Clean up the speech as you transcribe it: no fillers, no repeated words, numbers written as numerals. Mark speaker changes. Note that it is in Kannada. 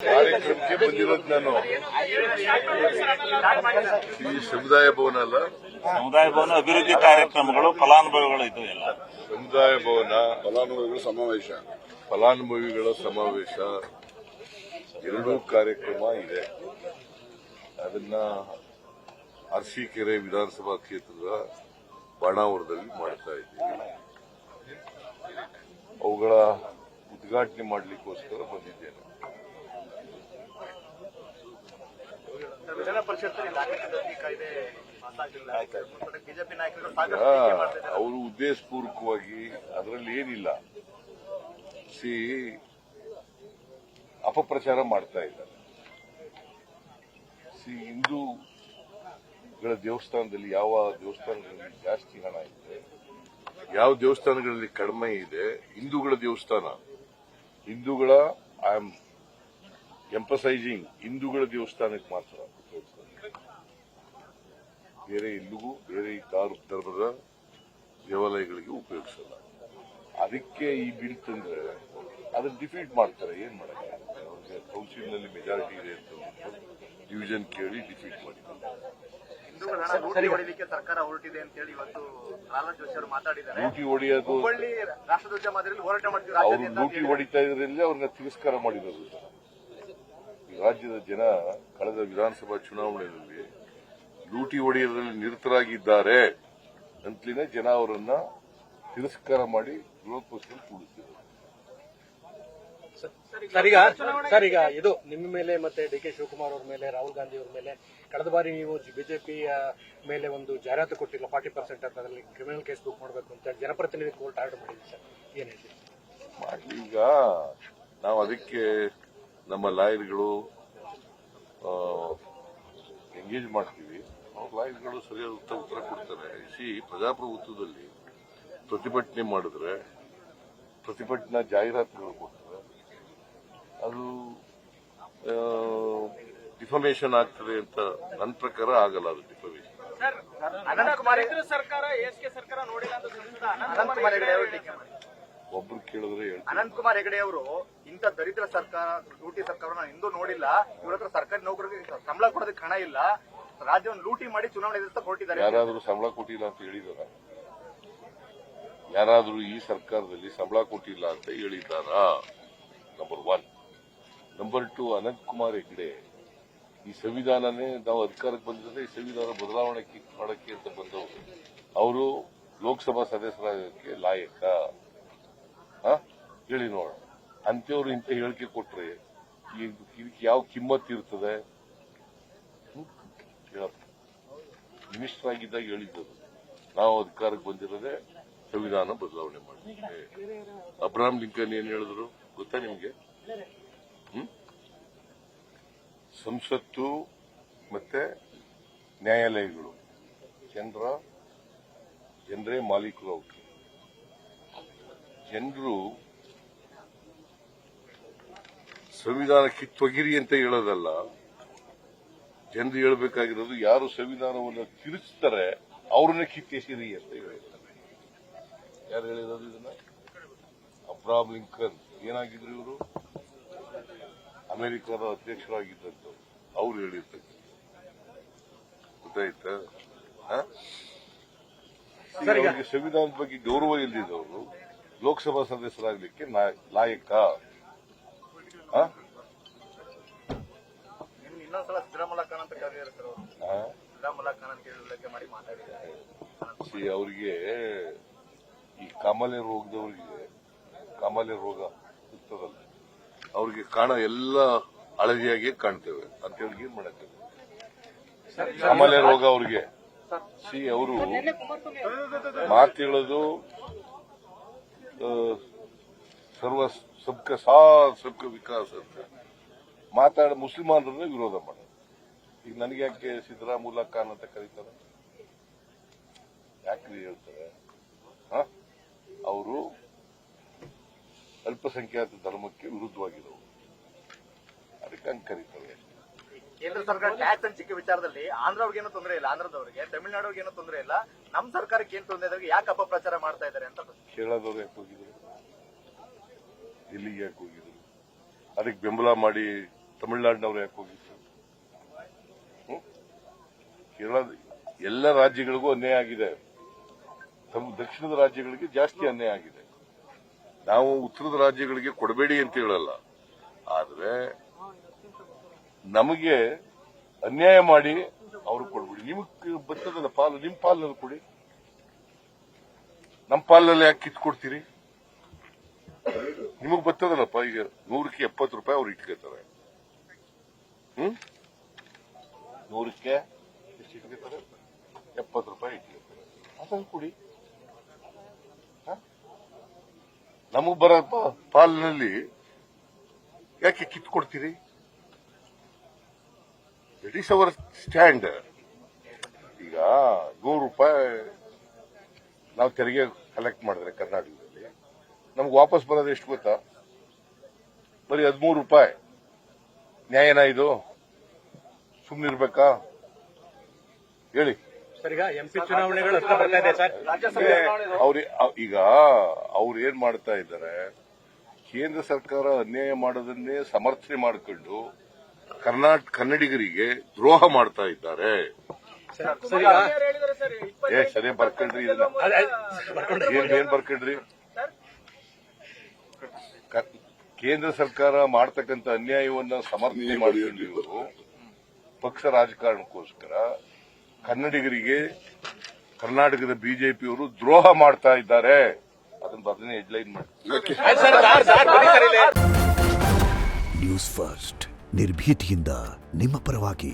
Speaker 1: ಕಾರ್ಯಕ್ರಮಕ್ಕೆ ಬಂದಿರೋದು ನಾನು ಈ ಸಮುದಾಯ ಭವನ ಅಲ್ಲ,
Speaker 2: ಸಮುದಾಯ ಭವನ ಅಭಿವೃದ್ಧಿ ಕಾರ್ಯಕ್ರಮಗಳು ಫಲಾನುಭವಿಗಳು ಇದು ಎಲ್ಲ
Speaker 1: ಸಮುದಾಯ ಭವನ
Speaker 3: ಫಲಾನುಭವಿಗಳ
Speaker 1: ಸಮಾವೇಶ ಎರಡೂ ಕಾರ್ಯಕ್ರಮ ಇದೆ. ಅದನ್ನ ಅರಸೀಕೆರೆ ವಿಧಾನಸಭಾ ಕ್ಷೇತ್ರದ ಬಾಣಾವರದಲ್ಲಿ ಮಾಡ್ತಾ ಇದ್ದೀವಿ. ಅವುಗಳ ಉದ್ಘಾಟನೆ ಮಾಡಲಿಕ್ಕೋಸ್ಕರ ಬಂದಿದ್ದೇನೆ.
Speaker 4: ವಿಧಾನ ಪರಿಷತ್ತಲ್ಲಿ ಕಾಯ್ದೆ ಬಿಜೆಪಿ ನಾಯಕರು
Speaker 1: ಅವರು ಉದ್ದೇಶಪೂರ್ವಕವಾಗಿ ಅದರಲ್ಲಿ ಏನಿಲ್ಲ ಅಪಪ್ರಚಾರ ಮಾಡ್ತಾ ಇದ್ದಾರೆ. ಹಿಂದೂಗಳ ದೇವಸ್ಥಾನದಲ್ಲಿ ಯಾವ ದೇವಸ್ಥಾನಗಳಲ್ಲಿ ಜಾಸ್ತಿ ಹಣ ಇದೆ, ಯಾವ ದೇವಸ್ಥಾನಗಳಲ್ಲಿ ಕಡಿಮೆ ಇದೆ. ಹಿಂದೂಗಳ ದೇವಸ್ಥಾನ, ಹಿಂದೂಗಳ ಐ ಆಮ್ ಎಂಪಸೈಸಿಂಗ್ ಹಿಂದೂಗಳ ದೇವಸ್ಥಾನಕ್ಕೆ ಮಾತ್ರ, ಬೇರೆ ಎಲ್ಲಿಗೂ ಬೇರೆ ಧರ್ಮದ ದೇವಾಲಯಗಳಿಗೆ ಉಪಯೋಗಿಸಲ್ಲ. ಅದಕ್ಕೆ ಈ ಬಿಲ್ ತಂದ್ರೆ ಅದನ್ನ ಡಿಫೀಟ್ ಮಾಡ್ತಾರೆ. ಏನ್ ಮಾಡಕ್ಕೆ ಅವ್ರಿಗೆ ಕೌನ್ಸಿಲ್ನಲ್ಲಿ ಮೆಜಾರಿಟಿ ಇದೆ ಅಂತ ಡಿವಿಷನ್ ಕೇಳಿ ಡಿಫೀಟ್ ಮಾಡಿದ್ದಾರೆ.
Speaker 4: ಲೂಟಿ ಹೊಡಿಲಿಕ್ಕೆ ಸರ್ಕಾರ ಹೊರಟಿದೆ ಅಂತ ಹೇಳಿ ಇವತ್ತು ಪ್ರಹ್ಲಾದ್ ಜೋಶಿ ಅವರು ಮಾತಾಡಿದ್ದಾರೆ.
Speaker 1: ಲೂಟಿ ಹೊಡೆಯೋದು
Speaker 4: ಹುಬ್ಬಳ್ಳಿ ರಾಷ್ಟ್ರಧ್ವಜ ಮಾದರಿಯಲ್ಲಿ ಹೋರಾಟ ಮಾಡ್ತಿದ್ದಾರೆ.
Speaker 1: ಅವರು ಲೂಟಿ ಹೊಡಿತಾ ಇದ್ರಲ್ಲಿ ಅವ್ರನ್ನ ತಿರಸ್ಕಾರ ಮಾಡಿರೋದು. ಈ ರಾಜ್ಯದ ಜನ ಕಳೆದ ವಿಧಾನಸಭಾ ಚುನಾವಣೆಯಲ್ಲಿ ಲೂಟಿ ಹೊಡೆಯೋದ್ರಲ್ಲಿ ನಿರತರಾಗಿದ್ದಾರೆ ಅಂತಲೇ ಜನ ಅವರನ್ನ ತಿರಸ್ಕಾರ ಮಾಡಿ ವಿರೋಧ ಪಕ್ಷದಲ್ಲಿ ಕೂಡಿಸಿದರು.
Speaker 5: ಸರ್, ಈಗ ಇದು ನಿಮ್ಮ ಮೇಲೆ ಮತ್ತೆ ಡಿ ಕೆ ಶಿವಕುಮಾರ್ ಅವ್ರ ಮೇಲೆ, ರಾಹುಲ್ ಗಾಂಧಿ ಅವ್ರ ಮೇಲೆ ಕಳೆದ ಬಾರಿ ನೀವು ಬಿಜೆಪಿಯ ಮೇಲೆ ಒಂದು ಜಾಹೀರಾತು ಕೊಟ್ಟಿಲ್ಲ 40% ಅಂತ, ಅದರಲ್ಲಿ ಕ್ರಿಮಿನಲ್ ಕೇಸ್ ಬುಕ್ ಮಾಡಬೇಕು ಅಂತ ಜನಪ್ರತಿನಿಧಿ ಕೋರ್ಟ್ ಆರ್ಡರ್ ಮಾಡಿದೆ ಸರ್, ಏನ್ ಹೇಳ್ತೀವಿ?
Speaker 1: ಈಗ ನಾವು ಅದಕ್ಕೆ ನಮ್ಮ ಲಾಯರ್ಗಳು ಎಂಗೇಜ್ ಮಾಡ್ತೀವಿ. ಅವ್ರ ಲಾಯರ್ಗಳು ಸರಿಯಾದ ಉತ್ತರ ಕೊಡ್ತಾರೆ. ಪ್ರಜಾಪ್ರಭುತ್ವದಲ್ಲಿ ಪ್ರತಿಭಟನೆ ಮಾಡಿದ್ರೆ ಪ್ರತಿಭಟನಾ ಜಾಹೀರಾತುಗಳು ಕೊಡ್ತಾರೆ, ಅದು ಡಿಫಮೇಷನ್ ಆಗ್ತದೆ ಅಂತ ನನ್ನ ಪ್ರಕಾರ ಆಗಲ್ಲ. ಅದು ಡಿಫಮೇಷನ್. ಒಬ್ರು ಕೇಳಿದ್ರೆ
Speaker 4: ಅನಂತಕುಮಾರ್ ಹೆಗಡೆ ಅವರು ಇಂಥ ದರಿದ್ರ ಸರ್ಕಾರ, ಲೂಟಿ ಸರ್ಕಾರನ ಎಂದೂ ನೋಡಿಲ್ಲ. ಇವ್ರ ಹತ್ರ ಸರ್ಕಾರಿ ನೌಕರರಿಗೆ ಸಂಬಳ ಕೊಡೋದಕ್ಕೆ ಹಣ ಇಲ್ಲ, ರಾಜ್ಯವನ್ನು ಲೂಟಿ ಮಾಡಿ ಚುನಾವಣೆ ಎದುರಿಸ್ತಾ ಹೊರಟಿದ್ದಾರೆ.
Speaker 1: ಯಾರಾದ್ರೂ ಸಂಬಳ ಕೊಟ್ಟಿಲ್ಲ ಅಂತ ಹೇಳಿದಾರ? ಯಾರಾದ್ರೂ ಈ ಸರ್ಕಾರದಲ್ಲಿ ಸಂಬಳ ಕೊಟ್ಟಿಲ್ಲ ಅಂತ ಹೇಳಿದ್ದಾರಾ? ನಂಬರ್ 1. ನಂಬರ್ 2, ಅನಂತಕುಮಾರ್ ಹೆಗಡೆ ಈ ಸಂವಿಧಾನನೇ ನಾವು ಅಧಿಕಾರಕ್ಕೆ ಬಂದಿದ್ರೆ ಈ ಸಂವಿಧಾನ ಬದಲಾವಣೆ ಮಾಡಕ್ಕೆ ಅಂತ ಬಂದವರು. ಅವರು ಲೋಕಸಭಾ ಸದಸ್ಯರಾಗಕ್ಕೆ ಲಾಯಕ? ಹೇಳಿ ನೋಡೋಣ. ಅಂತವ್ರು ಇಂಥ ಹೇಳಿಕೆ ಕೊಟ್ರೆ ಇದಕ್ಕೆ ಯಾವ ಕಿಮ್ಮತ್ ಇರ್ತದೆ? ಮಿನಿಸ್ಟರ್ ಆಗಿದ್ದಾಗ ಹೇಳಿದ್ದದು, ನಾವು ಅಧಿಕಾರಕ್ಕೆ ಬಂದಿರೋದೇ ಸಂವಿಧಾನ ಬದಲಾವಣೆ ಮಾಡಿದ್ದೇವೆ. ಅಬ್ರಹಾಂ ಲಿಂಕನ್ ಏನ್ ಹೇಳಿದ್ರು ಗೊತ್ತಾ ನಿಮ್ಗೆ? ಸಂಸತ್ತು ಮತ್ತೆ ನ್ಯಾಯಾಲಯಗಳು ಜನರೇ ಮಾಲೀಕರು. ಅವ್ರು ಜನರು ಸಂವಿಧಾನ ಕಿತ್ತೊಗಿರಿ ಅಂತ ಹೇಳೋದಲ್ಲ, ಜನರು ಹೇಳಬೇಕಾಗಿರೋದು ಯಾರು ಸಂವಿಧಾನವನ್ನು ತಿರುಗಿಸ್ತಾರೆ ಅವ್ರನ್ನ ಕಿತ್ತೆಸಿರಿ ಅಂತ ಹೇಳಿದ್ದಾರೆ. ಯಾರು ಹೇಳಿರೋದು ಇದನ್ನ? Abraham Lincoln. ಏನಾಗಿದ್ರು ಇವರು? ಅಮೆರಿಕದ ಅಧ್ಯಕ್ಷರಾಗಿದ್ದಂಥವ್ರು. ಅವ್ರು ಹೇಳಿರ್ತಕ್ಕ ಗೊತ್ತಾಯ್ತಾ? ಅವರಿಗೆ ಸಂವಿಧಾನದ ಬಗ್ಗೆ ಗೌರವ ಇಲ್ಲದಿದ್ದವರು ಲೋಕಸಭಾ ಸದಸ್ಯರಾಗಲಿಕ್ಕೆ ಲಾಯಕ?
Speaker 4: ಇನ್ನೊಂದ್ಸಲ ಸಿದ್ದರಾಮಯ್ಯ ಖಾನ್ ಅಂತ ಕರೆದಿದ್ದಾರೆ ಸರ್ ಅವರು. ಸಿದ್ದರಾಮಯ್ಯ ಖಾನ್ ಅಂತ ಹೇಳಿ ಉಲ್ಲೇಖ ಮಾಡಿ ಮಾತಾಡಿದ್ದಾರೆ.
Speaker 1: ಅವರಿಗೆ ಈ ಕಾಮಾಲೆ ರೋಗದವರಿಗೆ, ಕಾಮಾಲೆ ರೋಗ ಇರ್ತದಲ್ಲ, ಅವ್ರಿಗೆ ಎಲ್ಲ ಹಳದಿಯಾಗಿ ಕಾಣ್ತೇವೆ ಅಂತ ಹೇಳಿ ಏನ್ ಮಾಡತ್ತೇವೆ? ಕಾಮಾಲೆ ರೋಗ ಅವ್ರಿಗೆ ಅವರು ಮಾತು ಹೇಳೋದು ಸಬ್ಕ ಸಾಥ್ ಸಬ್ಕ ವಿಕಾಸ್ ಅಂತ ಮುಸ್ಲಿಮಾನರನ್ನ ವಿರೋಧ ಮಾಡೋದು. ಈಗ ನನಗೆ ಯಾಕೆ ಸಿದ್ದರಾಮುಲ್ಲಾ ಖಾನ್ ಅಂತ ಕರೀತಾರೆ? ಯಾಕೆ ಹೇಳ್ತಾರೆ? ಅವರು ಅಲ್ಪಸಂಖ್ಯಾತ ಧರ್ಮಕ್ಕೆ ವಿರುದ್ಧವಾಗಿರೋರು, ಅದಕ್ಕೆ ಹಂಗೆ ಕರೀತಾರೆ.
Speaker 4: ಕೇಂದ್ರ ಸರ್ಕಾರ ಟ್ಯಾಕ್ಸ್ ಹಂಚಿಕೆ ವಿಚಾರದಲ್ಲಿ ಆಂಧ್ರವ್ರಿಗೇನೂ ತೊಂದರೆ ಇಲ್ಲ, ಆಂಧ್ರದವರಿಗೆ, ತಮಿಳುನಾಡಿಗೇನೂ ತೊಂದರೆ ಇಲ್ಲ, ನಮ್ಮ ಸರ್ಕಾರಕ್ಕೆ ಏನ್ ತೊಂದರೆ ಇದ್ದಾಗ ಯಾಕೆ ಅಪಪ್ರಚಾರ ಮಾಡ್ತಾ ಇದ್ದಾರೆ ಅಂತ
Speaker 1: ಕೇಳೋದವ್ರು ಯಾಕೆ ಹೋಗಿದ್ರು? ಇಲ್ಲಿಗೆ ಯಾಕೆ ಹೋಗಿದ್ರು? ಅದಕ್ಕೆ ಬೆಂಬಲ ಮಾಡಿ ತಮಿಳುನಾಡಿನವ್ರು ಯಾಕೆ ಹೋಗಿದ್ರು? ಕೇರಳ ಎಲ್ಲ ರಾಜ್ಯಗಳಿಗೂ ಅನ್ಯಾಯ ಆಗಿದೆ. ದಕ್ಷಿಣದ ರಾಜ್ಯಗಳಿಗೆ ಜಾಸ್ತಿ ಅನ್ಯಾಯ ಆಗಿದೆ. ನಾವು ಉತ್ತರದ ರಾಜ್ಯಗಳಿಗೆ ಕೊಡಬೇಡಿ ಅಂತ ಹೇಳಲ್ಲ, ಆದ್ರೆ ನಮಗೆ ಅನ್ಯಾಯ ಮಾಡಿ ಅವ್ರು ಕೊಡ್ಬಿಡಿ. ನಿಮಗೆ ಬರ್ತದಲ್ಲ ಪಾಲು, ನಿಮ್ ಪಾಲಲ್ಲಿ ಕೊಡಿ. ನಮ್ಮ ಪಾಲಲ್ಲಿ ಯಾಕೆ ಕಿತ್ಕೊಡ್ತೀರಿ? ನಿಮಗ್ ಬರ್ತದಲ್ಲಪ್ಪ. ಈಗ 100ಕ್ಕೆ 70 ರೂಪಾಯಿ ಅವ್ರು ಇಟ್ಕೋತಾರೆ. 100ಕ್ಕೆ ಎಷ್ಟು ಇಟ್ಕೋತಾರೆ? 70 ರೂಪಾಯಿ ಇಟ್ಕೋತಾರೆ. ಅದನ್ನು ಕೊಡಿ. ನಮಗ್ ಬರೋ ಪಾಲಿನಲ್ಲಿ ಯಾಕೆ ಕಿತ್ಕೊಡ್ತೀರಿ? It is our stand. ಈಗ 100 ರೂಪಾಯಿ ನಾವು ತೆರಿಗೆ ಕಲೆಕ್ಟ್ ಮಾಡಿದ್ರೆ ಕರ್ನಾಟಕದಲ್ಲಿ ನಮ್ಗೆ ವಾಪಸ್ ಬರೋದು ಎಷ್ಟು ಗೊತ್ತಾ? ಬರೀ 13 ರೂಪಾಯಿ. ನ್ಯಾಯನಾ ಇದು? ಸುಮ್ಮನಿರ್ಬೇಕಾ ಹೇಳಿ?
Speaker 5: ಸರ್, ಈಗ ಎಂಪಿ ಚುನಾವಣೆಗಳು ಹತ್ರ ಬರ್ತಾ ಇದೆ ಸರ್.
Speaker 1: ಈಗ ಅವ್ರು ಏನ್ ಮಾಡ್ತಾ ಇದ್ದಾರೆ? ಕೇಂದ್ರ ಸರ್ಕಾರ ಅನ್ಯಾಯ ಮಾಡೋದನ್ನೇ ಸಮರ್ಥನೆ ಮಾಡಿಕೊಂಡು ಕನ್ನಡಿಗರಿಗೆ ದ್ರೋಹ ಮಾಡ್ತಾ ಇದ್ದಾರೆ. ಸರಿ ಬರ್ಕೊಂಡ್ರಿ, ಏನ್ ಬರ್ಕೊಂಡ್ರಿ? ಕೇಂದ್ರ ಸರ್ಕಾರ ಮಾಡ್ತಕ್ಕಂಥ ಅನ್ಯಾಯವನ್ನ ಸಮರ್ಥನೆ ಮಾಡಿಕೊಂಡು ಇವರು ಪಕ್ಷ ರಾಜಕಾರಣಕ್ಕೋಸ್ಕರ ಕನ್ನಡಿಗರಿಗೆ ಕರ್ನಾಟಕದ ಬಿಜೆಪಿಯವರು ದ್ರೋಹ ಮಾಡ್ತಾ ಇದ್ದಾರೆ. ಅದನ್ನ ಬದನೆ ಹೆಡ್ಲೈನ್ ಮಾಡಿ.
Speaker 3: ನ್ಯೂಸ್ ಫಸ್ಟ್ ನಿರ್ಭೀತಿಯಿಂದ ನಿಮ್ಮ ಪರವಾಗಿ.